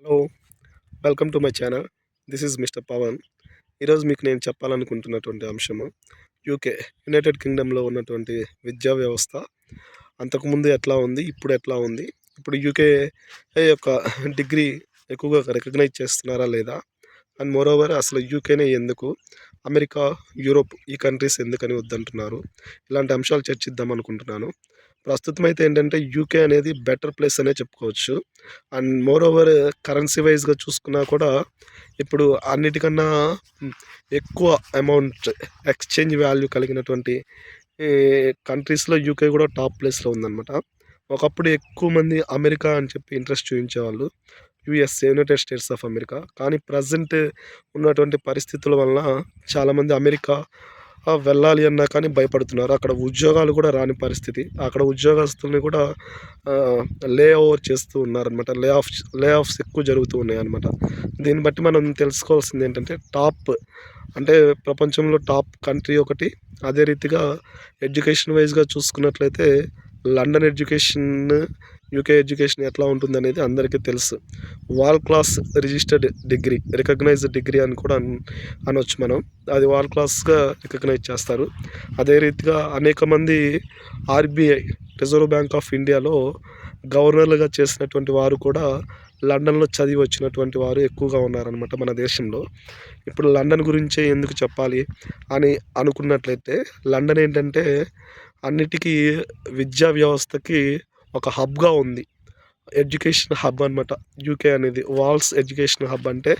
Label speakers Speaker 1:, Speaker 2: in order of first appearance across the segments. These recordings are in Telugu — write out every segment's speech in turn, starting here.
Speaker 1: Hello, welcome to my channel. This is mister Pavan. ఈరోజు మీకు నేను చెప్పాలనుకుంటున్నటువంటి అంశము యూకే, యునైటెడ్ కింగ్డమ్లో ఉన్నటువంటి విద్యా వ్యవస్థ అంతకుముందు ఎట్లా ఉంది, ఇప్పుడు ఎట్లా ఉంది, ఇప్పుడు యూకే యొక్క డిగ్రీ ఎక్కువగా రికగ్నైజ్ చేస్తున్నారా లేదా, అండ్ మోరోవర్ అసలు యూకేనే ఎందుకు, అమెరికా, యూరోప్ ఈ కంట్రీస్ ఎందుకని వద్దంటున్నారు, ఇలాంటి అంశాలు చర్చిద్దాం అనుకుంటున్నాను. ప్రస్తుతం అయితే ఏంటంటే యూకే అనేది బెటర్ ప్లేస్ అనే చెప్పుకోవచ్చు. అండ్ మోర్ ఓవర్ కరెన్సీ వైజ్గా చూసుకున్నా కూడా ఇప్పుడు అన్నిటికన్నా ఎక్కువ అమౌంట్ ఎక్స్చేంజ్ వాల్యూ కలిగినటువంటి కంట్రీస్లో యూకే కూడా టాప్ ప్లేస్లో ఉందన్నమాట. ఒకప్పుడు ఎక్కువ మంది అమెరికా అని చెప్పి ఇంట్రెస్ట్ చూపించేవాళ్ళు, US, United States of America. కానీ ప్రజెంట్ ఉన్నటువంటి పరిస్థితుల వలన చాలామంది అమెరికా వెళ్ళాలి అన్నా కానీ భయపడుతున్నారు. అక్కడ ఉద్యోగాలు కూడా రాని పరిస్థితి. అక్కడ ఉద్యోగస్తుల్ని కూడా లే ఓవర్ చేస్తూ ఉన్నారనమాట. లే ఆఫ్స్ ఎక్కువ జరుగుతూ ఉన్నాయన్నమాట. దీన్ని బట్టి మనం తెలుసుకోవాల్సింది ఏంటంటే అంటే ప్రపంచంలో టాప్ కంట్రీ ఒకటి. అదే రీతిగా ఎడ్యుకేషన్ వైజ్గా చూసుకున్నట్లయితే లండన్ ఎడ్యుకేషన్, యూకే ఎడ్యుకేషన్ ఎట్లా ఉంటుందనేది అందరికీ తెలుసు. World class registered degree, recognized degree అని కూడా అనొచ్చు మనం. అది వాల్ క్లాస్గా రికగ్నైజ్ చేస్తారు. అదే రీతిగా అనేక మంది ఆర్బీఐ, రిజర్వ్ బ్యాంక్ ఆఫ్ ఇండియాలో గవర్నర్లుగా చేసినటువంటి వారు కూడా లండన్లో చదివి వచ్చినటువంటి వారు ఎక్కువగా ఉన్నారనమాట మన దేశంలో. ఇప్పుడు లండన్ గురించే ఎందుకు చెప్పాలి అని అనుకున్నట్లయితే, లండన్ ఏంటంటే అన్నిటికీ విద్యా వ్యవస్థకి ఒక హబ్గా ఉంది. ఎడ్యుకేషన్ హబ్ అనమాట యూకే అనేది. వాల్స్ ఎడ్యుకేషన్ హబ్ అంటే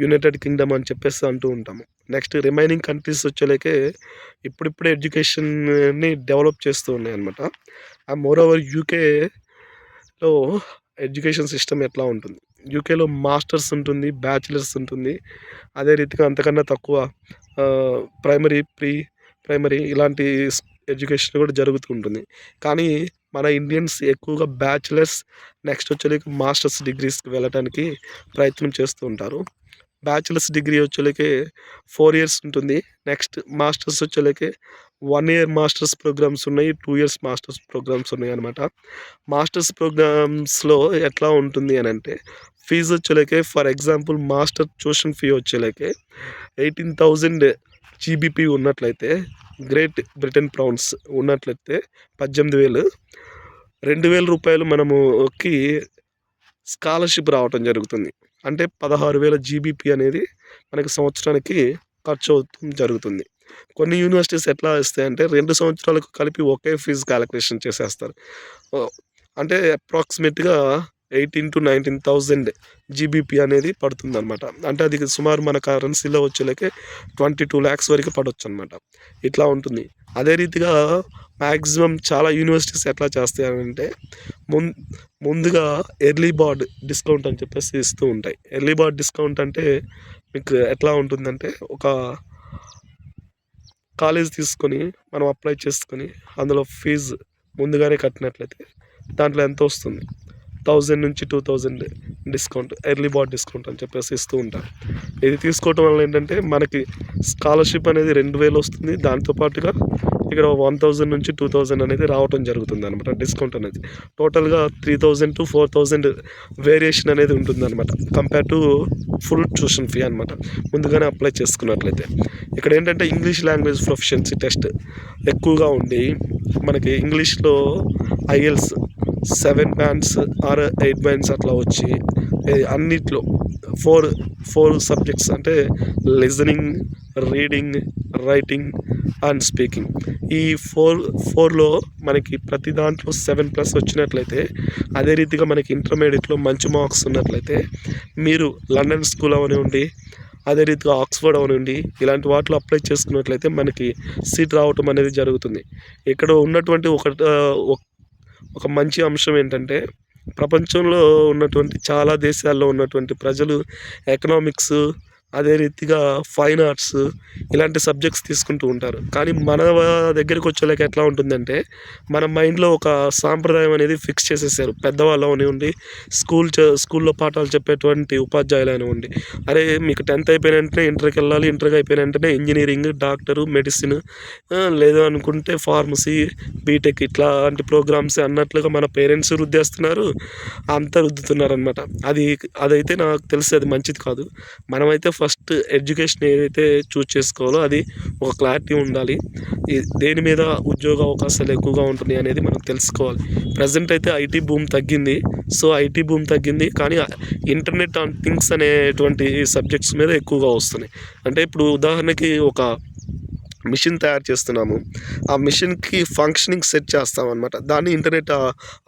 Speaker 1: యునైటెడ్ కింగ్డమ్ అని చెప్పేసి అంటూ ఉంటాము. నెక్స్ట్ రిమైనింగ్ కంట్రీస్ వచ్చేలాకే ఇప్పుడిప్పుడే ఎడ్యుకేషన్ని డెవలప్ చేస్తూ ఉన్నాయన్నమాట. అండ్ మోర్ ఓవర్ యూకేలో ఎడ్యుకేషన్ సిస్టమ్ ఎట్లా ఉంటుంది, యూకేలో మాస్టర్స్ ఉంటుంది, బ్యాచిలర్స్ ఉంటుంది. అదే రీతిగా అంతకన్నా తక్కువ ప్రైమరీ, ప్రైమరీ ఇలాంటి ఎడ్యుకేషన్ కూడా జరుగుతూ ఉంటుంది. కానీ మన ఇండియన్స్ ఎక్కువగా బ్యాచిలర్స్, నెక్స్ట్ వచ్చేకి మాస్టర్స్ డిగ్రీస్కి వెళ్ళడానికి ప్రయత్నం చేస్తూ ఉంటారు. బ్యాచిలర్స్ డిగ్రీ వచ్చేకి 4 years ఉంటుంది. నెక్స్ట్ మాస్టర్స్ వచ్చేకి 1 year మాస్టర్స్ ప్రోగ్రామ్స్ ఉన్నాయి, 2 years మాస్టర్స్ ప్రోగ్రామ్స్ ఉన్నాయి అనమాట. మాస్టర్స్ ప్రోగ్రామ్స్లో ఎట్లా ఉంటుంది అని అంటే, ఫీజు వచ్చేకి for example master tuition fee వచ్చేకి 18,000 జీబీపీ ఉన్నట్లయితే, గ్రేట్ బ్రిటన్ పౌండ్స్ ఉన్నట్లయితే 18,000, 2,000 రూపాయలు మనముకి స్కాలర్షిప్ రావటం జరుగుతుంది. అంటే 16,000 జీబీపీ అనేది మనకి సంవత్సరానికి ఖర్చు అవుతుంది జరుగుతుంది. కొన్ని యూనివర్సిటీస్ ఎట్లా ఇస్తాయంటే 2 సంవత్సరాలకు కలిపి ఒకే ఫీజు క్యాలిక్యులేషన్ చేసేస్తారు. అంటే అప్రాక్సిమేట్గా 18,000 to 19,000 జీబీపీ అనేది పడుతుందన్నమాట. అంటే అది సుమారు మన కరెన్సీలో వచ్చేలాకే 22 lakhs వరకు పడవచ్చు అనమాట. ఇట్లా ఉంటుంది. అదే రీతిగా మ్యాక్సిమం చాలా యూనివర్సిటీస్ ఎట్లా చేస్తాయంటే ముందుగా ఎర్లీ బార్డ్ డిస్కౌంట్ అని చెప్పేసి ఇస్తూ ఉంటాయి. ఎర్లీ బార్డ్ డిస్కౌంట్ అంటే మీకు ఎట్లా ఉంటుందంటే, ఒక కాలేజ్ తీసుకొని మనం అప్లై చేసుకొని అందులో ఫీజు ముందుగానే కట్టినట్లయితే దాంట్లో ఎంత వస్తుంది, 1,000 నుంచి 2,000 డిస్కౌంట్, ఎర్లీ బార్డ్ డిస్కౌంట్ అని చెప్పేసి ఇస్తూ ఉంటారు. ఇది తీసుకోవటం వల్ల ఏంటంటే మనకి స్కాలర్షిప్ అనేది 2,000 వస్తుంది. దాంతోపాటుగా ఇక్కడ 1,000 నుంచి 2,000 అనేది రావటం జరుగుతుంది అనమాట, డిస్కౌంట్ అనేది. టోటల్గా 3,000 to 4,000 వేరియేషన్ అనేది ఉంటుంది అనమాట, compare to full tuition fee అనమాట, ముందుగానే అప్లై చేసుకున్నట్లయితే. ఇక్కడ ఏంటంటే ఇంగ్లీష్ లాంగ్వేజ్ ప్రొఫిషియన్సీ టెస్ట్ ఎక్కువగా ఉండి, మనకి ఇంగ్లీష్లో ఐఎల్స్ 7 bands ఆర్ 8 bands అట్లా వచ్చి అన్నిట్లో 4 సబ్జెక్ట్స్ అంటే listening, reading, writing and speaking, ఈ 4లో మనకి ప్రతి దాంట్లో 7+ వచ్చినట్లయితే, అదే రీతిగా మనకి ఇంటర్మీడియట్లో మంచి మార్క్స్ ఉన్నట్లయితే, మీరు లండన్ స్కూల్ అవనివ్వండి, అదే రీతిగా ఆక్స్ఫర్డ్ అవనివ్వండి, ఇలాంటి వాటిలో అప్లై చేసుకున్నట్లయితే మనకి సీట్ రావటం అనేది జరుగుతుంది. ఇక్కడ ఉన్నటువంటి ఒక మంచి అంశం ఏంటంటే, ప్రపంచంలో ఉన్నటువంటి చాలా దేశాల్లో ఉన్నటువంటి ప్రజలు ఎకనామిక్స్, అదే రీతిగా ఫైన్ ఆర్ట్స్ ఇలాంటి సబ్జెక్ట్స్ తీసుకుంటూ ఉంటారు. కానీ మన దగ్గరికి వచ్చేలాగా ఎట్లా ఉంటుందంటే, మన మైండ్‌లో ఒక సాంప్రదాయం అనేది ఫిక్స్ చేసేసారు. పెద్దవాళ్ళు అవనివ్వండి, స్కూల్‌లో పాఠాలు చెప్పేటువంటి ఉపాధ్యాయులు అవనివ్వండి. అరే మీకు 10th అయిపోయిన వెంటనే ఇంటర్‌కెళ్ళాలి, ఇంటర్ అయిపోయిన వెంటనే ఇంజినీరింగ్, డాక్టరు, మెడిసిన్ లేదు అనుకుంటే ఫార్మసీ, బీటెక్ ఇట్లాంటి ప్రోగ్రామ్సే అన్నట్లుగా మన పేరెంట్స్ రుద్దేస్తున్నారు. అంతా రుద్దుతున్నారనమాట. అదైతే నాకు తెలిసి అది మంచిది కాదు. మనమైతే ఫస్ట్ ఎడ్యుకేషన్ ఏదైతే చూజ్ చేసుకోవాలో అది ఒక క్లారిటీ ఉండాలి. దేని మీద ఉద్యోగ అవకాశాలు ఎక్కువగా ఉంటున్నాయి అనేది మనం తెలుసుకోవాలి. ప్రెజెంట్ అయితే ఐటీ బూమ్ తగ్గింది. సో ఐటీ బూమ్ తగ్గింది, కానీ ఇంటర్నెట్ ఆన్ థింగ్స్ అనేటువంటి సబ్జెక్ట్స్ మీద ఎక్కువగా వస్తున్నాయి. అంటే ఇప్పుడు ఉదాహరణకి ఒక మిషన్ తయారు చేస్తున్నాము. ఆ మిషన్‌కి ఫంక్షనింగ్ సెట్ చేస్తామనమాట. దాన్ని ఇంటర్నెట్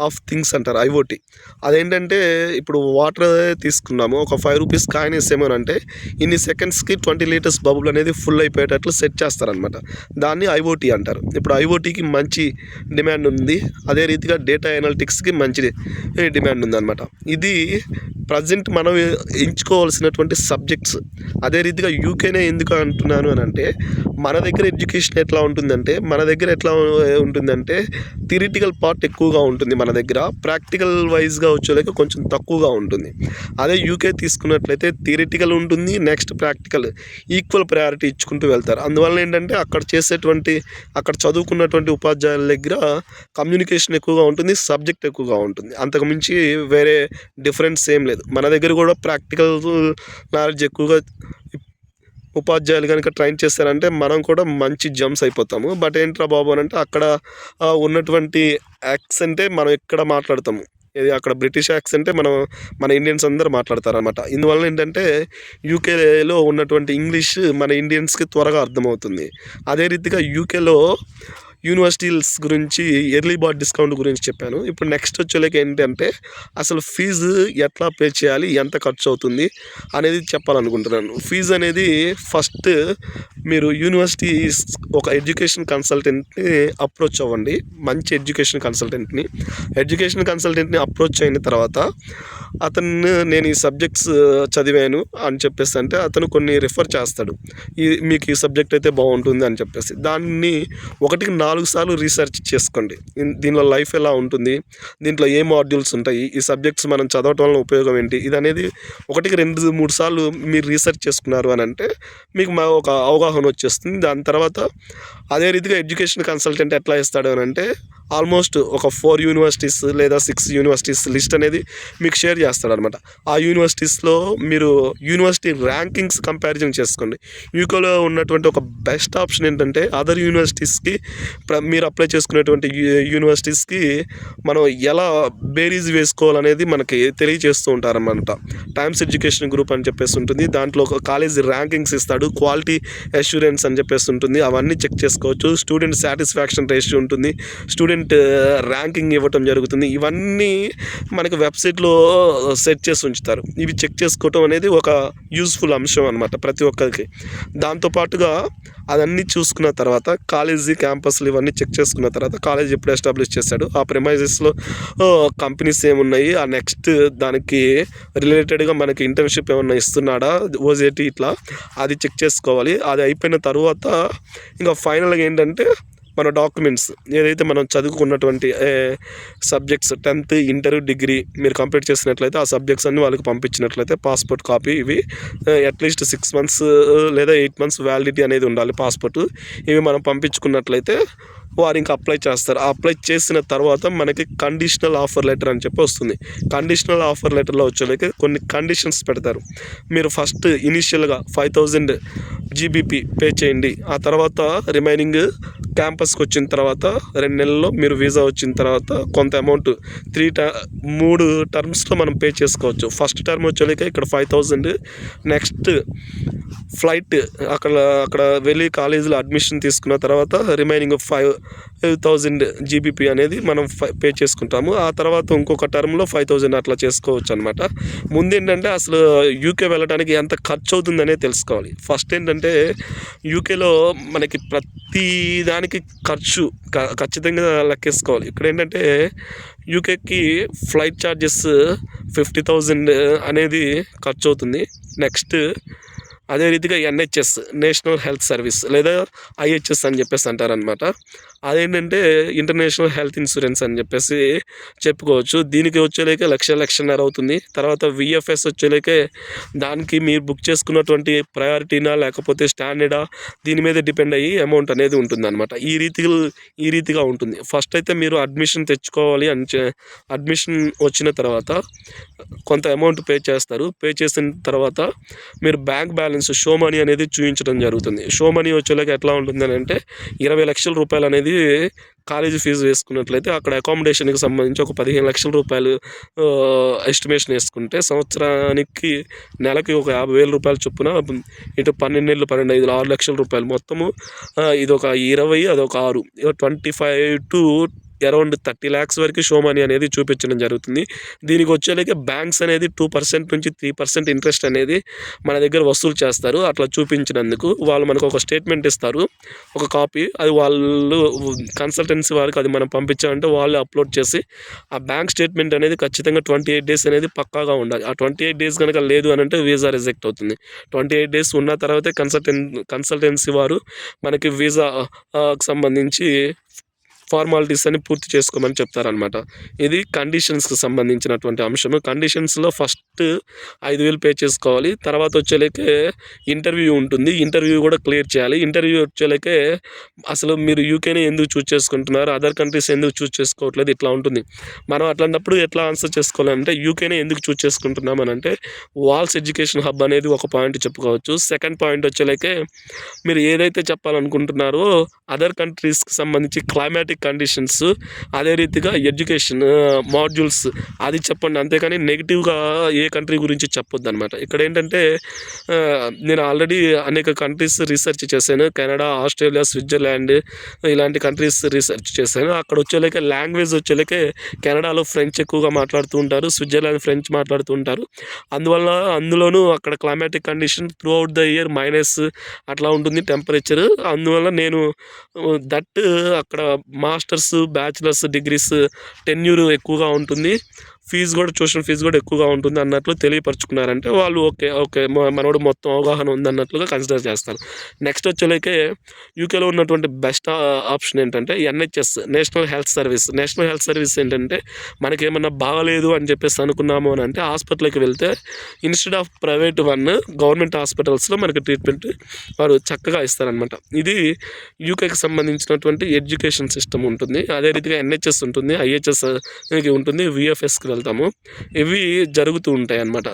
Speaker 1: ఆఫ్ థింగ్స్ అంటారు, ఐఓటీ. అదేంటంటే ఇప్పుడు వాటర్ తీసుకున్నాము. ఒక రూ. 5 కాయిన్ ఏసామనంటే ఇన్ని సెకండ్స్‌కి 20 లీటర్స్ బబుల్ అనేది ఫుల్ అయిపోయేటట్లు సెట్ చేస్తారనమాట. దాన్ని ఐఓటీ అంటారు. ఇప్పుడు ఐఓటీకి మంచి డిమాండ్ ఉంది. అదే రీతిగా డేటా ఎనాలిటిక్స్‌కి మంచి డిమాండ్ ఉందనమాట. ఇది ప్రజెంట్ మనం ఎంచుకోవాల్సినటువంటి సబ్జెక్ట్స్. అదే రీతిగా యూకేనే ఎందుకు అంటున్నాను అనంటే, మన దగ్గర ఎడ్యుకేషన్ ఎట్లా ఉంటుందంటే, థియరిటికల్ పార్ట్ ఎక్కువగా ఉంటుంది మన దగ్గర. ప్రాక్టికల్ వైజ్‌గా వచ్చేలకి కొంచెం తక్కువగా ఉంటుంది. అదే యూకే తీసుకున్నట్లయితే థియరిటికల్ ఉంటుంది, నెక్స్ట్ ప్రాక్టికల్ ఈక్వల్ ప్రయారిటీ ఇచ్చుకుంటూ వెళ్తారు. అందువల్ల ఏంటంటే అక్కడ చదువుకున్నటువంటి ఉపాధ్యాయుల దగ్గర కమ్యూనికేషన్ ఎక్కువగా ఉంటుంది, సబ్జెక్ట్ ఎక్కువగా ఉంటుంది. అంతకు మించి వేరే డిఫరెన్స్ ఏం లేదు. మన దగ్గర కూడా ప్రాక్టికల్ నాలెడ్జ్ ఎక్కువగా ఉపాధ్యాయులు కనుక ట్రైన్ చేస్తారంటే మనం కూడా మంచి జంప్స్ అయిపోతాము. బట్ ఏంట్రా బాబు అనంటే అక్కడ ఉన్నటువంటి యాక్సెంటే మనం ఇక్కడ మాట్లాడతాము. అక్కడ బ్రిటిష్ యాక్సెంటే మన ఇండియన్స్ అందరూ మాట్లాడతారనమాట. ఇందువల్ల ఏంటంటే యూకేలో ఉన్నటువంటి ఇంగ్లీష్ మన ఇండియన్స్‌కి త్వరగా అర్థమవుతుంది. అదే రీతిగా యూకేలో యూనివర్సిటీస్ గురించి ఎర్లీ బర్డ్ డిస్కౌంట్ గురించి చెప్పాను. ఇప్పుడు నెక్స్ట్ వచ్చేలకి ఏంటంటే అసలు ఫీజు ఎట్లా పే చేయాలి, ఎంత ఖర్చు అవుతుంది అనేది చెప్పాలనుకుంటున్నాను. ఫీజు అనేది ఫస్ట్ మీరు యూనివర్సిటీస్ ఒక ఎడ్యుకేషన్ కన్సల్టెంట్ని అప్రోచ్ అవ్వండి. మంచి ఎడ్యుకేషన్ కన్సల్టెంట్ని అప్రోచ్ అయిన తర్వాత నేను ఈ సబ్జెక్ట్స్ చదివాను అని చెప్పేసి అంటే అతను కొన్ని రిఫర్ చేస్తాడు. మీకు ఈ సబ్జెక్ట్ అయితే బాగుంటుంది అని చెప్పేసి దాన్ని 1కి 4 సార్లు రీసెర్చ్ చేసుకోండి. దీనిలో లైఫ్ ఎలా ఉంటుంది, దీంట్లో ఏ మాడ్యూల్స్ ఉంటాయి, ఈ సబ్జెక్ట్స్ మనం చదవటం వల్ల ఉపయోగం ఏంటి, ఇది అనేది 1కి 2, 3 సార్లు మీరు రీసెర్చ్ చేసుకున్నారు అని అంటే మీకు ఒక అవగాహన వచ్చేస్తుంది. దాని తర్వాత అదే రీతిగా ఎడ్యుకేషన్ కన్సల్టెంట్ ఎట్లా ఇస్తాడు అని అంటే ఆల్మోస్ట్ ఒక 4 యూనివర్సిటీస్ లేదా 6 యూనివర్సిటీస్ లిస్ట్ అనేది మీకు షేర్ చేస్తాడనమాట. ఆ యూనివర్సిటీస్లో మీరు యూనివర్సిటీ ర్యాంకింగ్స్ కంపారిజన్ చేసుకోండి. యూకేలో ఉన్నటువంటి ఒక బెస్ట్ ఆప్షన్ ఏంటంటే అదర్ యూనివర్సిటీస్కి మీరు అప్లై చేసుకునేటువంటి యూనివర్సిటీస్కి మనం ఎలా బేరీజ్ వేసుకోవాలనేది మనకి తెలియజేస్తూ ఉంటారన్నమాట. టైమ్స్ ఎడ్యుకేషన్ గ్రూప్ అని చెప్పేసి ఉంటుంది. దాంట్లో ఒక కాలేజీ ర్యాంకింగ్స్ ఇస్తాడు, క్వాలిటీ అష్యూరెన్స్ అని చెప్పేసి ఉంటుంది. అవన్నీ చెక్ చేసుకోవచ్చు. స్టూడెంట్ సాటిస్ఫాక్షన్ రేషియో ఉంటుంది, స్టూడెంట్ ర్యాంకింగ్ ఇవ్వటం జరుగుతుంది. ఇవన్నీ మనకి వెబ్సైట్లో సెట్ చేసి ఉంచుతారు. ఇవి చెక్ చేసుకోవటం అనేది ఒక యూస్ఫుల్ అంశం అనమాట ప్రతి ఒక్కరికి. దాంతోపాటుగా అదన్నీ చూసుకున్న తర్వాత కాలేజీ క్యాంపస్లు ఇవన్నీ చెక్ చేసుకున్న తర్వాత కాలేజ్ ఎప్పుడు ఎస్టాబ్లిష్ చేశాడు, ఆ ప్రెమైజెస్లో కంపెనీస్ ఏమున్నాయి, ఆ నెక్స్ట్ దానికి రిలేటెడ్గా మనకి ఇంటర్న్షిప్ ఏమన్నా ఇస్తున్నాడా, ఓజేటీ ఇట్లా అది చెక్ చేసుకోవాలి. అది అయిపోయిన తర్వాత ఇంకా ఫైనల్గా ఏంటంటే మన డాక్యుమెంట్స్ ఏదైతే మనం చదువుకున్నటువంటి సబ్జెక్ట్స్ 10th, ఇంటర్, డిగ్రీ మీరు కంప్లీట్ చేసినట్లయితే ఆ సబ్జెక్ట్స్ అన్నీ వాళ్ళకి పంపించినట్లయితే పాస్పోర్ట్ కాపీ ఇవి అట్లీస్ట్ 6 months లేదా 8 months వ్యాలిడిటీ అనేది ఉండాలి పాస్పోర్ట్. ఇవి మనం పంపించుకున్నట్లయితే వారు ఇంకా అప్లై చేస్తారు. అప్లై చేసిన తర్వాత మనకి కండిషనల్ ఆఫర్ లెటర్ అని చెప్పి వస్తుంది. కండిషనల్ ఆఫర్ లెటర్లో వచ్చేలాకి కొన్ని కండిషన్స్ పెడతారు. మీరు ఫస్ట్ ఇనీషియల్గా 5000 జీబీపీ పే చేయండి. ఆ తర్వాత రిమైనింగ్ క్యాంపస్కి వచ్చిన తర్వాత 2 నెలల్లో మీరు వీసా వచ్చిన తర్వాత కొంత అమౌంట్ 3 టర్మ్స్లో మనం పే చేసుకోవచ్చు. ఫస్ట్ టర్మ్ వచ్చేలాక ఇక్కడ 5000, నెక్స్ట్ ఫ్లైట్ అక్కడ వెళ్ళి కాలేజీలో అడ్మిషన్ తీసుకున్న తర్వాత రిమైనింగ్ 5000 జీబీపీ అనేది మనం పే చేసుకుంటాము. ఆ తర్వాత ఇంకొక టర్మ్లో 5000 అట్లా చేసుకోవచ్చు అనమాట. ముందేంటంటే అసలు యూకే వెళ్ళడానికి ఎంత ఖర్చు అవుతుందనే తెలుసుకోవాలి. ఫస్ట్ ఏంటంటే యూకేలో మనకి ప్రతి దానికి ఖర్చు ఖచ్చితంగా లెక్కేసుకోవాలి. ఇక్కడ ఏంటంటే యూకేకి ఫ్లైట్ ఛార్జెస్ 50,000 అనేది ఖర్చు అవుతుంది. నెక్స్ట్ అదే రీతిగా ఎన్హెచ్ఎస్ నేషనల్ హెల్త్ సర్వీస్ లేదా ఐహెచ్ఎస్ అని చెప్పేసి అంటారనమాట. అదేంటంటే ఇంటర్నేషనల్ హెల్త్ ఇన్సూరెన్స్ అని చెప్పేసి చెప్పుకోవచ్చు. దీనికి వచ్చేలేకే 1,00,000-1,50,000 అవుతుంది. తర్వాత విఎఫ్ఎస్ వచ్చేలేకే దానికి మీరు బుక్ చేసుకున్నటువంటి ప్రయారిటీనా లేకపోతే స్టాండర్డా దీని మీద డిపెండ్ అయ్యి అమౌంట్ అనేది ఉంటుందన్నమాట. ఈ రీతిగా ఉంటుంది. ఫస్ట్ అయితే మీరు అడ్మిషన్ తెచ్చుకోవాలి అడ్మిషన్ వచ్చిన తర్వాత కొంత అమౌంట్ పే చేస్తారు. పే చేసిన తర్వాత మీరు బ్యాంక్ బ్యాలెన్స్ షో మనీ అనేది చూపించడం జరుగుతుంది. షో మనీ వచ్చేలాగా ఎట్లా ఉంటుంది అని అంటే 20 లక్షల రూపాయలు అనేది కాలేజీ ఫీజు వేసుకున్నట్లయితే అక్కడ అకామిడేషన్కి సంబంధించి ఒక 15 లక్షల రూపాయలు ఎస్టిమేషన్ వేసుకుంటే సంవత్సరానికి నెలకి ఒక 50,000 రూపాయల చొప్పున ఇటు 12 నెలలు 12 5 6 లక్షల రూపాయలు మొత్తము. ఇది ఒక 20 అదొక 6 25 టు అరౌండ్ 30 lakhs వరకు షో మనీ అనేది చూపించడం జరుగుతుంది. దీనికి వచ్చేలాగే బ్యాంక్స్ అనేది 2% నుంచి 3% ఇంట్రెస్ట్ అనేది మన దగ్గర వసూలు చేస్తారు. అట్లా చూపించినందుకు వాళ్ళు మనకు ఒక స్టేట్మెంట్ ఇస్తారు, ఒక కాపీ. అది వాళ్ళు కన్సల్టెన్సీ వారికి అది మనం పంపించామంటే వాళ్ళు అప్లోడ్ చేసి ఆ బ్యాంక్ స్టేట్మెంట్ అనేది ఖచ్చితంగా 28 days అనేది పక్కాగా ఉండాలి. ఆ 28 days కనుక లేదు అని అంటే వీసా రిజెక్ట్ అవుతుంది. 28 days ఉన్న తర్వాతే కన్సల్టెన్సీ వారు మనకి వీసాకి సంబంధించి ఫార్మాలిటీస్ అని పూర్తి చేసుకోమని చెప్తారనమాట. ఇది కండిషన్స్కి సంబంధించినటువంటి అంశము. కండిషన్స్లో ఫస్ట్ 5,000 పే చేసుకోవాలి. తర్వాత వచ్చేలేకే ఇంటర్వ్యూ ఉంటుంది. ఇంటర్వ్యూ కూడా క్లియర్ చేయాలి. ఇంటర్వ్యూ వచ్చేలేకే అసలు మీరు యూకేనే ఎందుకు చూస్ చేసుకుంటున్నారు, అదర్ కంట్రీస్ ఎందుకు చూస్ చేసుకోవట్లేదు, ఇట్లా ఉంటుంది. మనం అట్లాంటప్పుడు ఎట్లా ఆన్సర్ చేసుకోవాలంటే యూకేనే ఎందుకు చూస్ చేసుకుంటున్నాం అని అంటే వాల్స్ ఎడ్యుకేషన్ హబ్ అనేది ఒక పాయింట్ చెప్పుకోవచ్చు. సెకండ్ పాయింట్ వచ్చేలేకే మీరు ఏదైతే చెప్పాలనుకుంటున్నారో అదర్ కంట్రీస్కి సంబంధించి క్లైమాటిక్ కండిషన్స్, అదే రీతిగా ఎడ్యుకేషన్ మాడ్యూల్స్ అది చెప్పండి. అంతేకాని నెగిటివ్గా ఏ కంట్రీ గురించి చెప్పొద్దు అనమాట. ఇక్కడ ఏంటంటే నేను ఆల్రెడీ అనేక కంట్రీస్ రీసెర్చ్ చేశాను. కెనడా, ఆస్ట్రేలియా, స్విట్జర్లాండ్ ఇలాంటి కంట్రీస్ రీసెర్చ్ చేశాను. అక్కడ వచ్చేలేకే లాంగ్వేజ్ వచ్చేలేకే కెనడాలో ఫ్రెంచ్ ఎక్కువగా మాట్లాడుతూ ఉంటారు, స్విట్జర్లాండ్ ఫ్రెంచ్ మాట్లాడుతూ ఉంటారు. అందులోనూ అక్కడ climatic condition through out the year minus అట్లా ఉంటుంది టెంపరేచర్. అందువల్ల నేను అక్కడ మాస్టర్స్, బ్యాచిలర్స్ డిగ్రీస్ టెన్యూర్ ఎక్కువగా ఉంటుంది, ఫీజు కూడా ట్యూషన్ ఫీజు కూడా ఎక్కువగా ఉంటుంది అన్నట్లు తెలియపరుచుకున్నారంటే వాళ్ళు ఓకే మనోడు మొత్తం అవగాహన ఉందన్నట్లుగా కన్సిడర్ చేస్తారు. నెక్స్ట్ వచ్చేలాకే యూకేలో ఉన్నటువంటి బెస్ట్ ఆప్షన్ ఏంటంటే NHS national health service. National health service ఏంటంటే మనకేమన్నా బాగలేదు అని చెప్పేసి అనుకున్నాము అని అంటే హాస్పిటల్కి వెళ్తే ఇన్స్టెడ్ ఆఫ్ ప్రైవేట్ గవర్నమెంట్ హాస్పిటల్స్లో మనకి ట్రీట్మెంట్ వారు చక్కగా ఇస్తారనమాట. ఇది యూకేకి సంబంధించినటువంటి ఎడ్యుకేషన్ సిస్టమ్ ఉంటుంది. అదే రీతిగా ఎన్హెచ్ఎస్ ఉంటుంది, ఐహెచ్ఎస్ ఉంటుంది, విఎఫ్ఎస్కి వెళ్తాము. ఇవి జరుగుతూ ఉంటాయి అన్నమాట.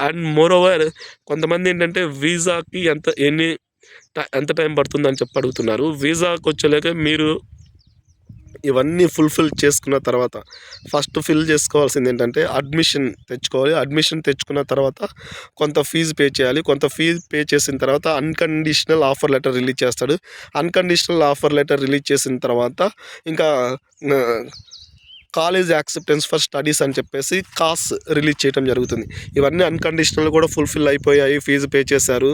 Speaker 1: అండ్ మోర్ ఓవర్ కొంతమంది ఏంటంటే వీసాకి ఎంత టైం పడుతుందని చెప్పి అడుగుతున్నారు. వీసాకి వచ్చేలాగా మీరు ఇవన్నీ ఫుల్ఫిల్ చేసుకున్న తర్వాత ఫస్ట్ ఫిల్ చేసుకోవాల్సింది ఏంటంటే అడ్మిషన్ తెచ్చుకోవాలి. అడ్మిషన్ తెచ్చుకున్న తర్వాత కొంత ఫీజు పే చేయాలి. కొంత ఫీజు పే చేసిన తర్వాత అన్కండిషనల్ ఆఫర్ లెటర్ రిలీజ్ చేస్తాడు. అన్కండిషనల్ ఆఫర్ లెటర్ రిలీజ్ చేసిన తర్వాత ఇంకా కాలేజ్ యాక్సెప్టెన్స్ ఫర్ స్టడీస్ అని చెప్పేసి కాస్ రిలీజ్ చేయడం జరుగుతుంది. ఇవన్నీ అన్కండిషనల్ కూడా ఫుల్ఫిల్ అయిపోయాయి, ఫీజు పే చేశారు,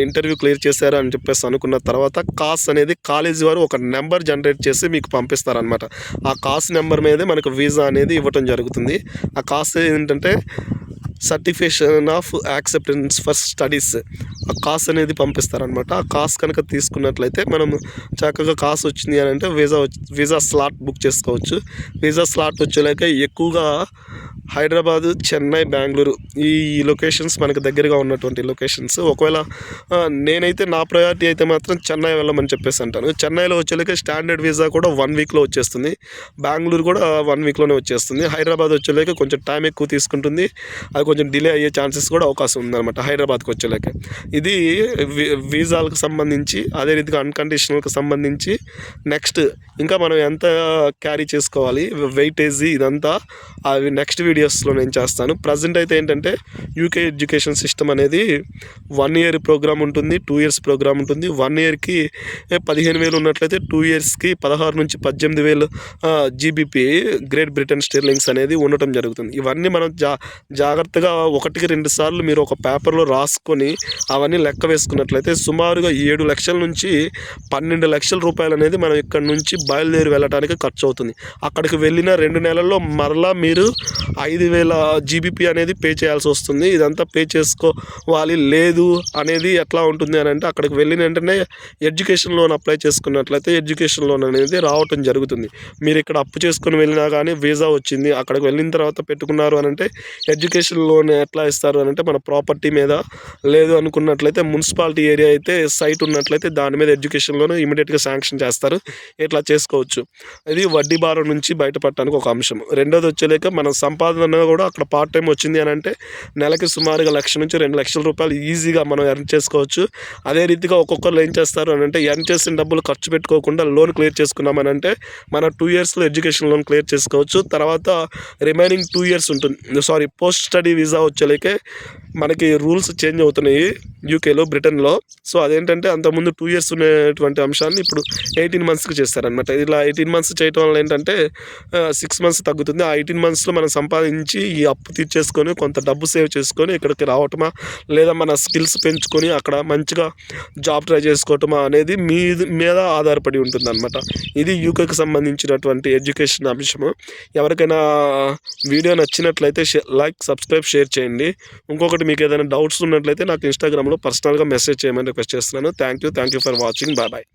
Speaker 1: ఇంటర్వ్యూ క్లియర్ చేశారు అని చెప్పేసి అనుకున్న తర్వాత కాస్ అనేది కాలేజీ వారు ఒక నెంబర్ జనరేట్ చేసి మీకు పంపిస్తారనమాట. ఆ కాస్ నెంబర్ మీదే మనకు వీసా అనేది ఇవ్వటం జరుగుతుంది. ఆ కాస్ ఏంటంటే certification of acceptance for studies. ఆ కాస్ అనేది పంపిస్తారనమాట. ఆ కాస్ కనుక తీసుకున్నట్లయితే మనం చక్కగా కాస్ వచ్చింది అని అంటే వీసా స్లాట్ బుక్ చేసుకోవచ్చు. వీసా స్లాట్ వచ్చేలాక ఎక్కువగా హైదరాబాదు, చెన్నై, బెంగళూరు ఈ లొకేషన్స్ మనకు దగ్గరగా ఉన్నటువంటి లొకేషన్స్. ఒకవేళ నేనైతే నా ప్రయారిటీ అయితే మాత్రం చెన్నై వెళ్ళమని చెప్పేసి అంటాను. చెన్నైలో వచ్చేలాక స్టాండర్డ్ వీసా కూడా 1 weekలో వచ్చేస్తుంది. బెంగళూరు కూడా 1 weekలోనే వచ్చేస్తుంది. హైదరాబాద్ వచ్చేలాక కొంచెం టైం ఎక్కువ తీసుకుంటుంది, అది కొంచెం డిలే అయ్యే ఛాన్సెస్ కూడా అవకాశం ఉందన్నమాట హైదరాబాద్కి వచ్చేలాక. ఇది వీసాలకు సంబంధించి. అదే రీతిగా అన్కండిషనల్కి సంబంధించి నెక్స్ట్ ఇంకా మనం ఎంత క్యారీ చేసుకోవాలి, వెయిటేజీ, ఇదంతా అవి నెక్స్ట్ వీడియోస్లో నేను చేస్తాను. ప్రజెంట్ అయితే ఏంటంటే యూకే ఎడ్యుకేషన్ సిస్టమ్ అనేది 1 year ప్రోగ్రామ్ ఉంటుంది, 2 years ప్రోగ్రామ్ ఉంటుంది. 1 yearకి 15,000 ఉన్నట్లయితే 2 yearsకి 16,000 నుంచి 18,000 GBP గ్రేట్ బ్రిటన్ స్టెర్లింగ్స్ అనేది ఉండటం జరుగుతుంది. ఇవన్నీ మనం జాగ్రత్తగా కరెక్ట్గా 1-2 సార్లు మీరు ఒక పేపర్లో రాసుకొని అవన్నీ లెక్క వేసుకున్నట్లయితే సుమారుగా 7 లక్షల నుంచి 12 లక్షల రూపాయలు అనేది మనం ఇక్కడ నుంచి బయలుదేరి వెళ్ళడానికి ఖర్చు అవుతుంది. అక్కడికి వెళ్ళిన 2 నెలల్లో మరలా మీరు 5,000 జీబీపీ అనేది పే చేయాల్సి వస్తుంది. ఇదంతా పే చేసుకోవాలి లేదు అనేది ఎట్లా ఉంటుంది అని అంటే, అక్కడికి వెళ్ళిన వెంటనే ఎడ్యుకేషన్ లోన్ అప్లై చేసుకున్నట్లయితే ఎడ్యుకేషన్ లోన్ అనేది రావటం జరుగుతుంది. మీరు ఇక్కడ అప్పు చేసుకొని వెళ్ళినా కానీ వీసా వచ్చింది, అక్కడికి వెళ్ళిన తర్వాత పెట్టుకున్నారు అని అంటే ఎడ్యుకేషన్ లోన్ ఎట్లా ఇస్తారు అని అంటే, మన ప్రాపర్టీ మీద లేదు అనుకున్నట్లయితే మున్సిపాలిటీ ఏరియా అయితే సైట్ ఉన్నట్లయితే దాని మీద ఎడ్యుకేషన్ లోన్ ఇమీడియట్గా శాంక్షన్ చేస్తారు. ఇట్లా చేసుకోవచ్చు. ఇది వడ్డీ భారం నుంచి బయటపడటానికి ఒక అంశం. రెండోది వచ్చేలేక మన సంపాదన కూడా అక్కడ పార్ట్ టైం వచ్చింది అని అంటే నెలకి సుమారుగా 1,00,000 నుంచి 2 లక్షల రూపాయలు ఈజీగా మనం ఎర్న్ చేసుకోవచ్చు. అదే రీతిగా ఒక్కొక్కరు ఏం చేస్తారు అని అంటే, ఎర్న్ చేసిన డబ్బులు ఖర్చు పెట్టుకోకుండా లోన్ క్లియర్ చేసుకున్నామని అంటే మన 2 ఇయర్స్లో ఎడ్యుకేషన్ లోన్ క్లియర్ చేసుకోవచ్చు. తర్వాత రిమైనింగ్ 2 ఇయర్స్ ఉంటుంది. పోస్ట్ స్టడీ వీసా వచ్చేలేకే మనకి రూల్స్ చేంజ్ అవుతున్నాయి యూకేలో, బ్రిటన్లో. సో అదేంటంటే అంతకుముందు 2 ఇయర్స్ ఉండేటువంటి అంశాన్ని ఇప్పుడు 18 మంత్స్కి చేస్తారనమాట. ఇలా 18 మంత్స్ చేయటం వల్ల ఏంటంటే 6 మంత్స్ తగ్గుతుంది. ఆ 18 మంత్స్లో మనం సంపాదించి ఈ అప్పు తీర్చేసుకొని కొంత డబ్బు సేవ్ చేసుకొని ఇక్కడికి రావటమా లేదా మన స్కిల్స్ పెంచుకొని అక్కడ మంచిగా జాబ్ ట్రై చేసుకోవటమా అనేది మీద ఆధారపడి ఉంటుందన్నమాట. ఇది యూకేకి సంబంధించినటువంటి ఎడ్యుకేషన్ అంశము. ఎవరికైనా వీడియో నచ్చినట్లయితే లైక్, సబ్స్క్రైబ్, షేర్ చేయండి. ఇంకొకటి, మీకు ఏదైనా డౌట్స్ ఉన్నట్లయితే నాకు ఇన్స్టాగ్రామ్లో పర్సనల్గా మెసేజ్ చేయమని రిక్వెస్ట్ చేస్తున్నాను. Thank you for watching. Bye.